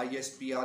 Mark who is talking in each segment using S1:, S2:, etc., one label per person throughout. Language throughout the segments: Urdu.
S1: ISPR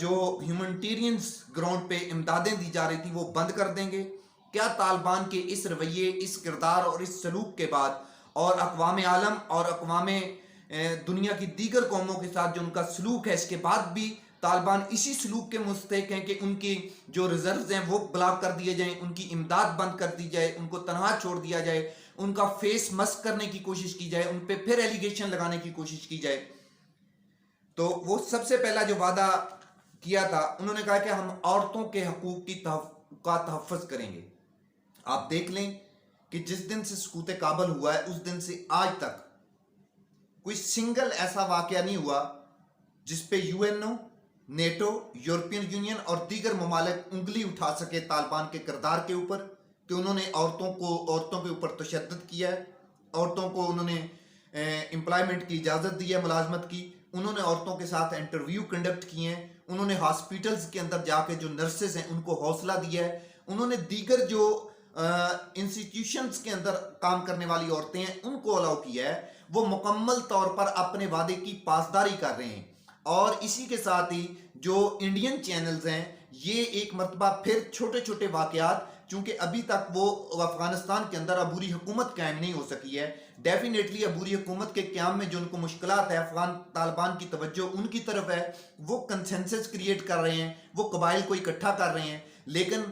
S1: جو ہیومنٹیرینز گراؤنڈ پہ امدادیں دی جا رہی تھی وہ بند کر دیں گے؟ کیا طالبان کے اس رویے، اس کردار اور اس سلوک کے بعد اور اقوام عالم اور اقوام دنیا کی دیگر قوموں کے ساتھ جو ان کا سلوک ہے، اس کے بعد بھی طالبان اسی سلوک کے مستحق ہیں کہ ان کی جو ریزروز ہیں وہ بلاک کر دیے جائیں، ان کی امداد بند کر دی جائے، ان کو تنہا چھوڑ دیا جائے، ان کا فیس مسک کرنے کی کوشش کی جائے، ان پہ پھر ایلیگیشن لگانے کی کوشش کی جائے؟ تو وہ سب سے پہلا جو وعدہ کیا تھا، انہوں نے کہا کہ ہم عورتوں کے حقوق کا تحفظ کریں گے۔ آپ دیکھ لیں کہ جس دن سے سقوط کابل ہوا ہے اس دن سے آج تک کوئی سنگل ایسا واقعہ نہیں ہوا جس پہ U N O, NATO, European Union اور دیگر ممالک انگلی اٹھا سکے طالبان کے کردار کے اوپر کہ انہوں نے عورتوں کے اوپر تشدد کیا ہے، عورتوں کو انہوں نے امپلائمنٹ کی اجازت دی ہے، ملازمت کی، انہوں نے عورتوں کے ساتھ انٹرویو کنڈکٹ کیے ہیں، انہوں نے ہاسپیٹلز کے اندر جا کے جو نرسز ہیں ان کو حوصلہ دیا ہے، انہوں نے دیگر جو انسٹیٹیوشنز کے اندر کام کرنے والی عورتیں ہیں ان کو الاؤ کیا ہے، وہ مکمل طور پر اپنے وعدے کی پاسداری کر رہے ہیں۔ اور اسی کے ساتھ ہی جو انڈین چینلز ہیں یہ ایک مرتبہ پھر چھوٹے چھوٹے واقعات، چونکہ ابھی تک وہ افغانستان کے اندر عبوری حکومت قائم نہیں ہو سکی ہے، ڈیفینیٹلی عبوری حکومت کے قیام میں جو ان کو مشکلات ہے، افغان طالبان کی توجہ ان کی طرف ہے، وہ کنسنسس کریٹ کر رہے ہیں، وہ قبائل کو اکٹھا کر رہے ہیں، لیکن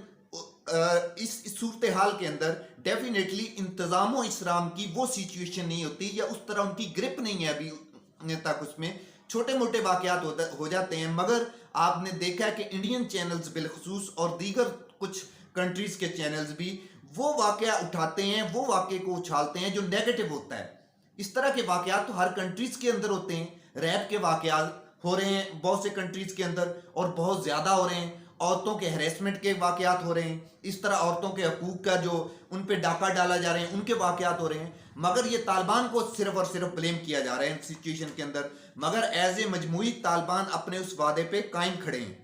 S1: اس صورتحال کے اندر ڈیفینیٹلی انتظام و اسرام کی وہ سچویشن نہیں ہوتی، یا اس طرح ان کی گرپ نہیں ہے ابھی تک، اس میں چھوٹے موٹے واقعات ہو جاتے ہیں۔ مگر آپ نے دیکھا ہے کہ انڈین چینلز بالخصوص اور دیگر کچھ کنٹریز کے چینلز بھی وہ واقعہ اٹھاتے ہیں، وہ واقعے کو اچھالتے ہیں جو نیگیٹو ہوتا ہے۔ اس طرح کے واقعات تو ہر کنٹریز کے اندر ہوتے ہیں، ریپ کے واقعات ہو رہے ہیں بہت سے کنٹریز کے اندر اور بہت زیادہ ہو رہے ہیں، عورتوں کے ہریسمنٹ کے واقعات ہو رہے ہیں، اس طرح عورتوں کے حقوق کا جو ان پہ ڈاکہ ڈالا جا رہے ہیں ان کے واقعات ہو رہے ہیں، مگر یہ طالبان کو صرف اور صرف بلیم کیا جا رہا ہے ان سچویشن کے اندر، مگر ایز اے مجموعی طالبان اپنے اس وعدے پہ قائم کھڑے ہیں۔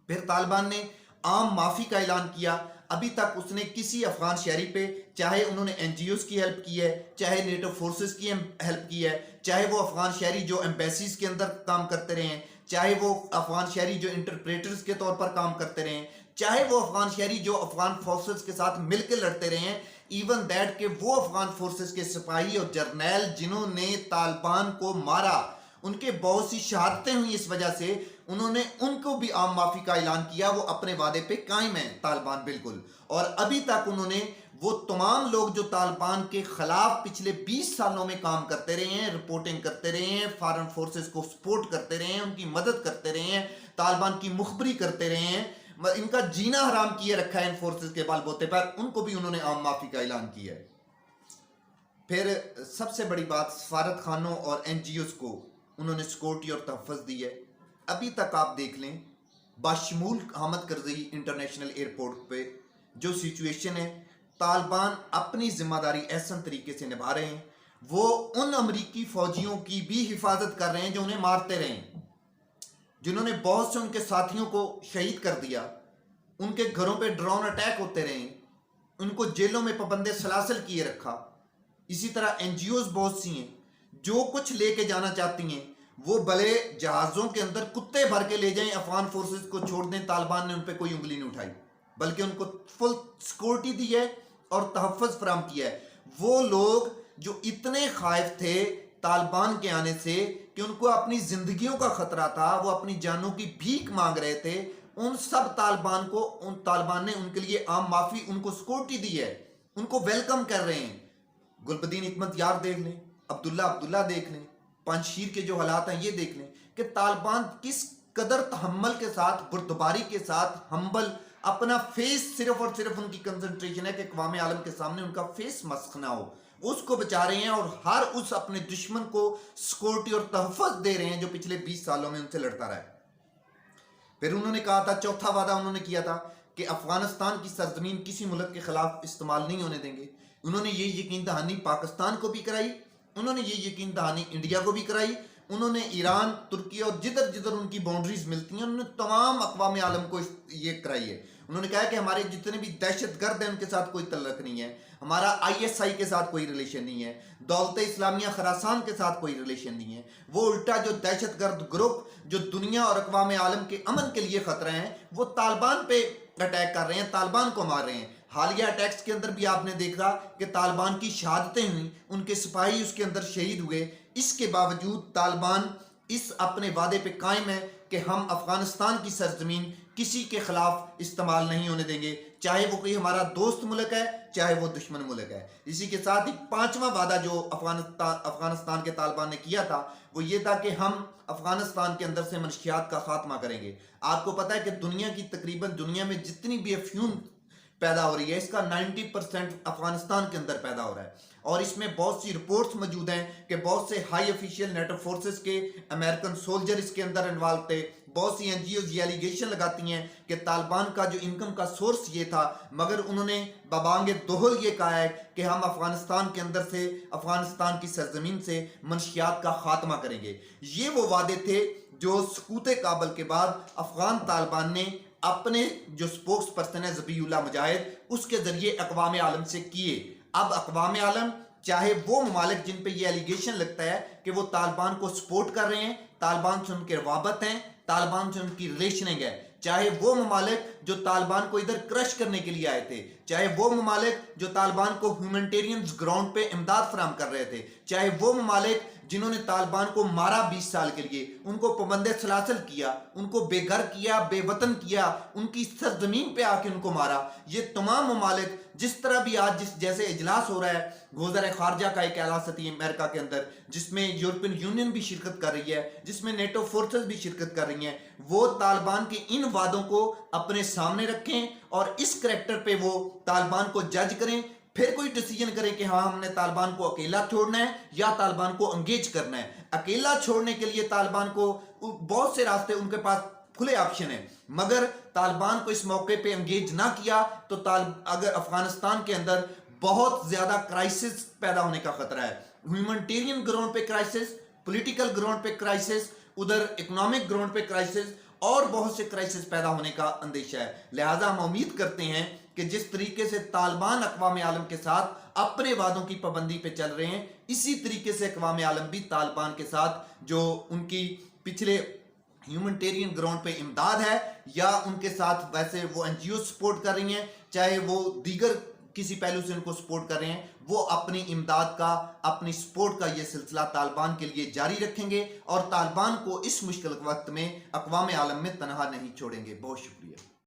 S1: پھر طالبان نے عام معافی کا اعلان کیا، ابھی تک اس نے کسی افغان شہری پہ، چاہے انہوں نے این جی اوز کی ہیلپ کی ہے، چاہے نیٹو فورسز کی ہیلپ کی ہے، چاہے وہ افغان شہری جو ایمبیسیز کے اندر کام کرتے رہے ہیں، چاہے وہ افغان شہری جو انٹرپریٹرز کے طور پر کام کرتے رہے ہیں، چاہے وہ افغان شہری جو افغان فورسز کے ساتھ مل کے لڑتے رہے ہیں، ایون دیٹ کہ وہ افغان فورسز کے سپاہی اور جرنیل جنہوں نے طالبان کو مارا، ان کے بہت سی شہادتیں ہوئی اس وجہ سے، انہوں نے ان کو بھی عام معافی کا اعلان کیا، وہ اپنے وعدے پہ قائم ہیں طالبان بالکل۔ اور ابھی تک انہوں نے وہ تمام لوگ جو طالبان کے خلاف پچھلے 20 سالوں میں کام کرتے رہے ہیں، رپورٹنگ کرتے رہے ہیں، فارن فورسز کو سپورٹ کرتے رہے ہیں، ان کی مدد کرتے رہے ہیں، طالبان کی مخبری کرتے رہے ہیں، ان کا جینا حرام کیے رکھا ہے ان فورسز کے بال بوتے پر، ان کو بھی انہوں نے عام معافی کا اعلان کیا ہے۔ پھر سب سے بڑی بات، سفارت خانوں اور این جی اوز کو انہوں نے سیکورٹی اور تحفظ دی ہے۔ ابھی تک آپ دیکھ لیں باشمول حامد کرزئی انٹرنیشنل ایئرپورٹ پہ جو سچویشن ہے، طالبان اپنی ذمہ داری احسن طریقے سے نبھا رہے ہیں، وہ ان امریکی فوجیوں کی بھی حفاظت کر رہے ہیں جو انہیں مارتے رہے ہیں، جنہوں نے بہت سے ان کے ساتھیوں کو شہید کر دیا، ان کے گھروں پہ ڈرون اٹیک ہوتے رہے ہیں، ان کو جیلوں میں پابند سلاسل کیے رکھا۔ اسی طرح این جی اوز بہت سی ہیں جو کچھ لے کے جانا چاہتی ہیں، وہ بھلے جہازوں کے اندر کتے بھر کے لے جائیں، افغان فورسز کو چھوڑ دیں، طالبان نے ان پہ کوئی انگلی نہیں اٹھائی، بلکہ ان کو فل سیکورٹی دی ہے اور تحفظ فراہم کیا ہے۔ وہ لوگ جو اتنے خائف تھے طالبان کے آنے سے کہ ان کو اپنی زندگیوں کا خطرہ تھا، وہ اپنی جانوں کی بھیک مانگ رہے تھے، ان سب طالبان نے ان کے لیے عام معافی، ان کو سیکورٹی دی ہے، ان کو ویلکم کر رہے ہیں۔ گلبدین حکمت یار دیکھ لیں، عبداللہ دیکھ لیں، پنجشیر کے جو حالات ہیں یہ دیکھ لیں کہ طالبان کس قدر تحمل کے ساتھ، بردباری کے ساتھ، ہمبل، اپنا فیس صرف اور صرف ان کی کنسنٹریشن ہے کہ اقوام عالم کے سامنے ان کا فیس مسخ نہ ہو، اس کو بچا رہے ہیں، اور ہر اس اپنے دشمن کو سیکورٹی اور تحفظ دے رہے ہیں جو پچھلے 20 سالوں میں ان سے لڑتا رہا ہے۔ پھر انہوں نے کہا تھا، چوتھا وعدہ انہوں نے کیا تھا کہ افغانستان کی سرزمین کسی ملک کے خلاف استعمال نہیں ہونے دیں گے۔ انہوں نے یہ یقین دہانی پاکستان کو بھی کرائی، انہوں نے یہ یقین دہانی انڈیا کو بھی کرائی، انہوں نے ایران، ترکی اور جدھر جدھر ان کی باؤنڈریز ملتی ہیں انہوں نے تمام اقوام عالم کو یہ کرائی ہے. انہوں نے کہا کہ ہمارے جتنے بھی دہشت گرد ہیں ان کے ساتھ کوئی تعلق نہیں ہے، ہمارا ISI کے ساتھ کوئی ریلیشن نہیں ہے، دولت اسلامیہ خراسان کے ساتھ کوئی ریلیشن نہیں ہے. وہ الٹا جو دہشت گرد گروپ جو دنیا اور اقوام عالم کے امن کے لیے خطرہ ہیں وہ طالبان پہ اٹیک کر رہے ہیں، طالبان کو مار رہے ہیں. حالیہ اٹیکس کے اندر بھی آپ نے دیکھا کہ طالبان کی شہادتیں ہوئیں، ان کے سپاہی اس کے اندر شہید ہوئے. اس کے باوجود طالبان اس اپنے وعدے پہ قائم ہے کہ ہم افغانستان کی سرزمین کسی کے خلاف استعمال نہیں ہونے دیں گے، چاہے وہ کوئی ہمارا دوست ملک ہے چاہے وہ دشمن ملک ہے. اسی کے ساتھ ہی 5واں وعدہ جو افغانستان کے طالبان نے کیا تھا وہ یہ تھا کہ ہم افغانستان کے اندر سے منشیات کا خاتمہ کریں گے. آپ کو پتہ ہے کہ دنیا میں جتنی بھی افیون پیدا ہو رہی ہے اس کا 90% افغانستان کے اندر پیدا ہو رہا ہے، اور اس میں بہت سی رپورٹس موجود ہیں کہ بہت سے ہائی افیشیل نیٹو فورسز کے امریکن سولجر اس کے اندر انوالو تھے. بہت سی NGOs یہ ایلیگیشن لگاتی ہیں کہ طالبان کا جو انکم کا سورس یہ تھا، مگر انہوں نے ببانگ دہل یہ کہا ہے کہ ہم افغانستان کے اندر سے، افغانستان کی سرزمین سے منشیات کا خاتمہ کریں گے. یہ وہ وعدے تھے جو سقوط کابل کے بعد افغان طالبان نے اپنے جو سپوکس پرسن ہے ذبیح اللہ مجاہد اس کے ذریعے اقوام عالم سے کیے. اب اقوام عالم چاہے وہ ممالک جن پہ یہ ایلیگیشن لگتا ہے کہ وہ طالبان کو سپورٹ کر رہے ہیں، طالبان سے ان کے روابط ہیں، طالبان سے ان کی ریلیشننگ ہے، چاہے وہ ممالک جو طالبان کو ادھر کرش کرنے کے لیے آئے تھے، چاہے وہ ممالک جو طالبان کو ہیومنٹیرینز گراؤنڈ پہ امداد فراہم کر رہے تھے، چاہے وہ ممالک جنہوں نے طالبان کو مارا 20 سال کے لیے، ان کو پابند سلاسل کیا، ان کو بے گھر کیا، بے وطن کیا، ان کی سرزمین پہ آ کے ان کو مارا. یہ تمام ممالک جس طرح بھی آج جیسے اجلاس ہو رہا ہے وزیر خارجہ کا ایک اعلیٰ امریکہ کے اندر، جس میں یورپین یونین بھی شرکت کر رہی ہے، جس میں نیٹو فورسز بھی شرکت کر رہی ہیں، وہ طالبان کے ان وعدوں کو اپنے سامنے رکھیں اور اس کریکٹر پہ وہ طالبان کو جج کریں، پھر کوئی ڈیسیجن کریں کہ ہاں ہم نے طالبان کو اکیلا چھوڑنا ہے یا طالبان کو انگیج کرنا ہے. اکیلا چھوڑنے کے لیے طالبان کو بہت سے راستے ان کے پاس کھلے آپشن ہیں، مگر طالبان کو اس موقع پہ انگیج نہ کیا تو اگر افغانستان کے اندر بہت زیادہ کرائسس پیدا ہونے کا خطرہ ہے. ہیومنٹیرین گراؤنڈ پہ کرائسس، پولیٹیکل گراؤنڈ پہ کرائسس، ادھر اکنامک گراؤنڈ پہ کرائسس اور بہت سے کرائسس پیدا ہونے کا اندیشہ ہے. لہٰذا ہم امید کرتے ہیں کہ جس طریقے سے طالبان اقوام عالم کے ساتھ اپنے وعدوں کی پابندی پہ چل رہے ہیں، اسی طریقے سے اقوام عالم بھی طالبان کے ساتھ جو ان کی پچھلے ہیومنٹیرین گراؤنڈ پہ امداد ہے یا ان کے ساتھ ویسے وہ NGO سپورٹ کر رہی ہیں، چاہے وہ دیگر کسی پہلو سے ان کو سپورٹ کر رہے ہیں، وہ اپنی امداد کا، اپنی سپورٹ کا یہ سلسلہ طالبان کے لیے جاری رکھیں گے اور طالبان کو اس مشکل وقت میں اقوام عالم میں تنہا نہیں چھوڑیں گے. بہت شکریہ.